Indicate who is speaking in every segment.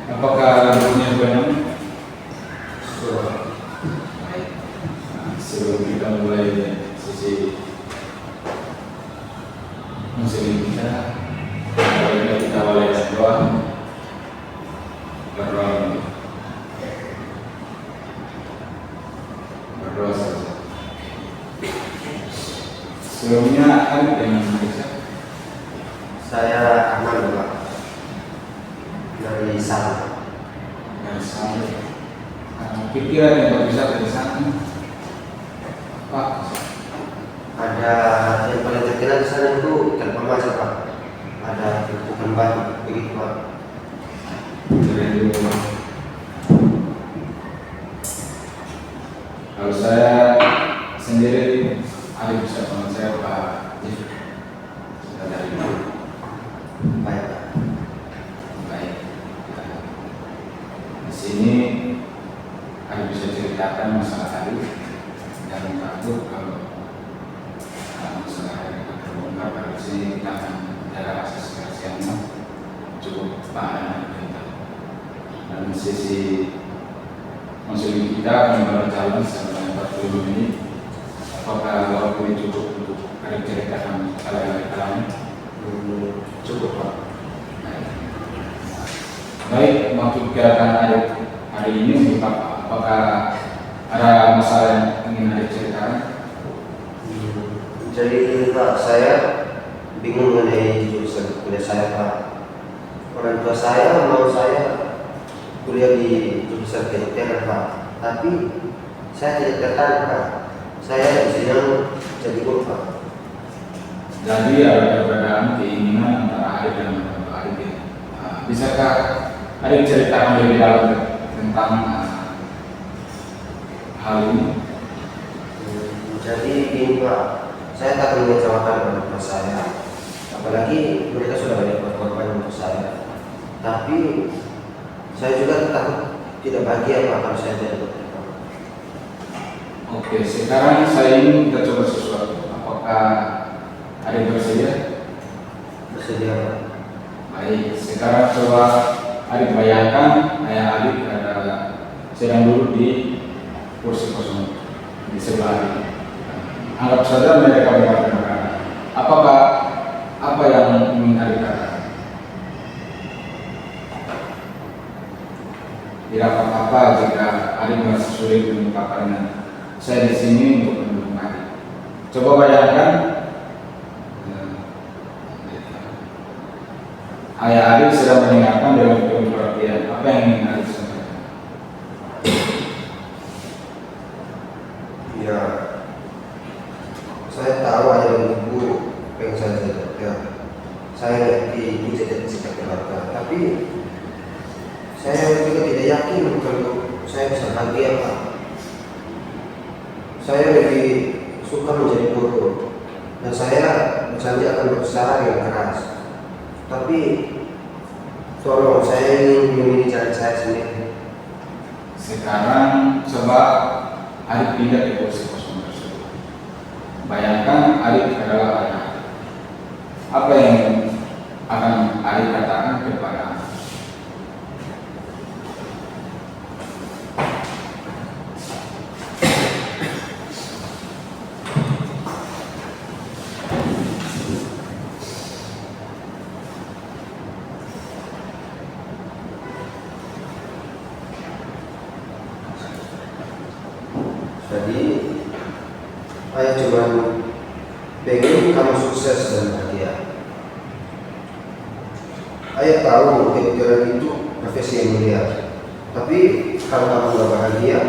Speaker 1: Apakah punya banyak? Sebelum kita mulai sesi muslim kita, kita mulai doa berdoa saja. Sebelumnya ada yang bisa?
Speaker 2: Saya Ahmad Pak, dari sana.
Speaker 1: Dari sana. Pikiran yang bisa dari sana, Pak.
Speaker 2: Ada yang paling terkenal di sana itu Telkom Maja Pak. Ada bukan batu begitu Pak.
Speaker 1: Kalau saya sendiri ada bisa teman saya Pak Jif. Sudah dari
Speaker 2: Baik Pak.
Speaker 1: baik. Di sini ada bisa ceritakan masalah tadi dan takut kalau masalah yang kita terbongkar dari sini kita akan jaga asas kerahasiaannya cukup tahan kita. Dan sisi konseling kita akan berjalan selama 40 menit. Apakah waktu ini cukup untuk ada ceritakan hal-hal
Speaker 2: Cukup Pak.
Speaker 1: Baik, maksud gerakan hari ini untuk apa? Apakah ada masalah yang ingin ada ceritakan?
Speaker 2: Jadi Pak, saya bingung mengenai jurusan kuliah saya Pak. Orang tua saya mau saya kuliah di jurusan kedokteran Pak, tapi saya tidak tertarik Pak. Saya di sini jadi guru Pak.
Speaker 1: Jadi ada perbedaan keinginan antara adik dan adik ini. Bisakah adik ceritakan lebih dalam tentang hal ini?
Speaker 2: Jadi ini Pak, saya tak mengecewakan orang tua saya, apalagi mereka sudah banyak berkorban untuk saya. Tapi saya juga tetap tidak bahagia Pak kalau saya jadi dokter Pak.
Speaker 1: Oke, sekarang saya ingin kita coba sesuatu. Apakah adik bersedia?
Speaker 2: Bersedia Pak.
Speaker 1: Baik, sekarang coba adik bayangkan ayah adik sedang duduk di kursi kosong di sebelah adik. Anggap saja mereka berkata, apakah apa yang ingin adik katakan? Tidak apa-apa jika adik merasa sulit mengungkapkannya. Saya di sini untuk mendukung adik. Coba bayangkan ayah adik sedang mendengarkan dengan penuh perhatian. Apa yang ingin adik sampaikan?
Speaker 2: Ya, saya tahu ayah dan ibu pengen saya jadi dokter. Saya ngerti ibu jadi cita keluarga, tapi saya juga tidak yakin kalau saya bisa bahagia Pak. Saya lebih suka menjadi guru dan saya berjanji akan berusaha yang keras. Tapi tolong saya ingin memilih jalan saya sendiri.
Speaker 1: Sekarang coba adik pindah ke kursi kosong tersebut. Bayangkan adik adalah ayah. Apa yang akan adik katakan kepada anak?
Speaker 2: Jadi ayah cuma pengen kamu sukses dan bahagia. Ayah tahu kedokteran itu profesi yang mulia, tapi kalau kamu gak bahagia,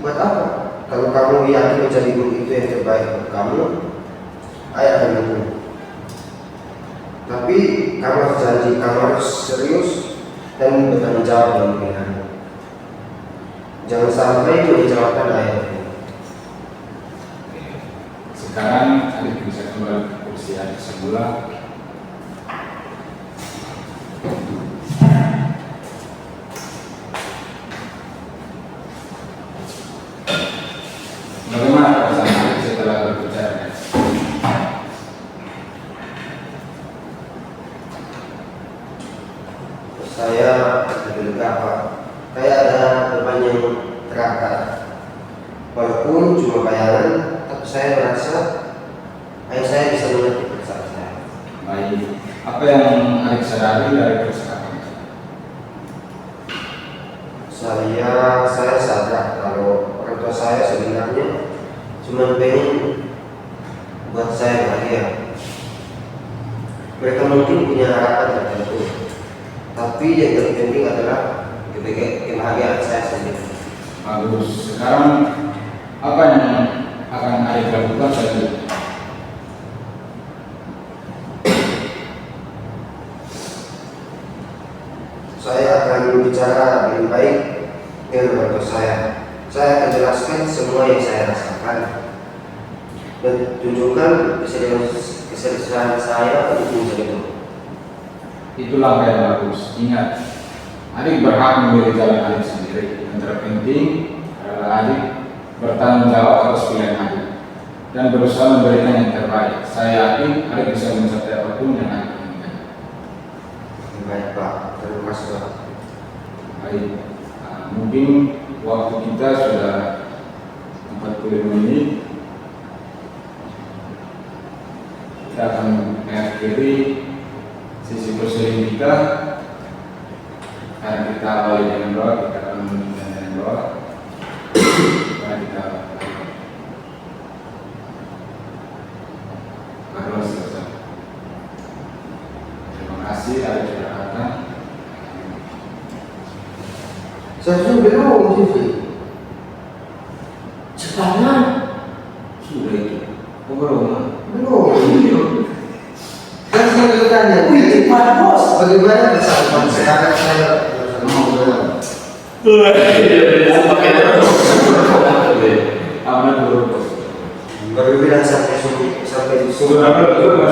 Speaker 2: buat apa? Kalau kamu yakin menjadi guru itu yang terbaik buat kamu, ayah akan dukung. Tapi kamu harus janji, kamu harus serius dan bertanggung jawab dalam pilihanmu. Jangan sampai mengecewakan ayah.
Speaker 1: Sekarang adik bisa kembali ke kursi adik semula. Bagaimana perasaan adik setelah berbicara?
Speaker 2: Saya lebih lega Pak. Kayak ada beban yang terangkat. Walaupun cuma bayangan, tapi saya merasa ayah saya bisa mengerti perasaan saya.
Speaker 1: Baik, apa yang Arif sadari dari percakapan?
Speaker 2: Saya sadar kalau orang tua saya sebenarnya cuma pengen buat saya bahagia. Mereka mungkin punya harapan tertentu, tapi yang terpenting adalah kebahagiaan saya sendiri.
Speaker 1: Bagus. Sekarang apa yang akan Arif lakukan selanjutnya?
Speaker 2: Saya akan bicara dengan baik dengan orang tua saya. Saya akan jelaskan semua yang saya rasakan dan tunjukkan keseriusan saya untuk menjadi guru.
Speaker 1: Itu langkah yang bagus. Ingat, Arif berhak memilih jalan Arif sendiri. Yang terpenting adalah Arif bertanggung jawab atas pilihan Arif dan berusaha memberikan yang terbaik. Saya yakin Arif bisa mencapai apapun yang Arif inginkan.
Speaker 2: Baik Pak, terima kasih Pak.
Speaker 1: Baik, mungkin waktu kita sudah 45 menit. Kita akan mengakhiri sisi prosedur kita. Karena kita awali dengan doa, kita akan melanjutkan dengan doa. Karena kita berdoa selesai. Terima kasih atas sudah datang.
Speaker 2: Saya belum sih.
Speaker 3: Cepatnya
Speaker 1: Sudah itu. Belum.
Speaker 2: Belum. Kan saya bertanya.
Speaker 3: wih cepat bos.
Speaker 2: Bagaimana perasaan sekarang saya mau berdoa?
Speaker 1: Amanah dulu.
Speaker 2: Baru bilang sampai di
Speaker 1: Sudah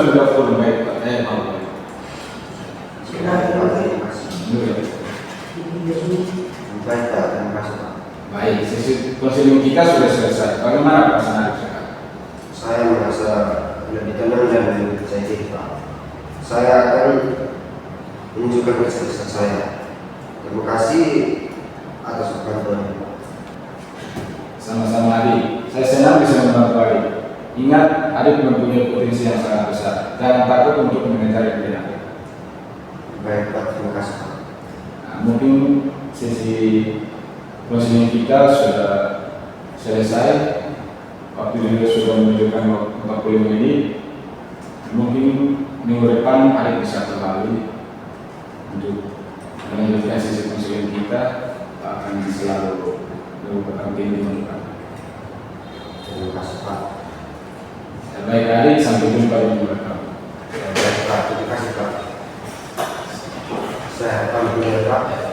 Speaker 1: sudah full baik Pak. Mau.
Speaker 2: Terima kasih. Baik Pak, terima kasih Pak.
Speaker 1: Baik, sesi konsilium kita sudah selesai. Bagaimana perasaan Arif sekarang?
Speaker 2: Saya merasa lebih tenang dan lebih percaya diri Pak. Saya akan menunjukkan keseriusan saya. Terima kasih atas bantuan Pak.
Speaker 1: Sama-sama Arif. Saya senang bisa membantu Arif. Ingat, Arif mempunyai potensi yang sangat besar. Jangan takut untuk mengejar impian Arif.
Speaker 2: Baik Pak, terima kasih Pak.
Speaker 1: Nah, mungkin sesi konsilium kita sudah selesai. Waktu juga sudah menunjukkan 45 menit. Mungkin minggu depan Arif bisa kembali untuk melanjutkan sesi konsilium kita. Akan selalu merupakan bimbingan Pak.
Speaker 2: Terima kasih Pak.
Speaker 1: Baik Arif, sampai jumpa di minggu depan.
Speaker 2: Baik Pak, terima kasih Pak. Saya pamit dulu ya Pak.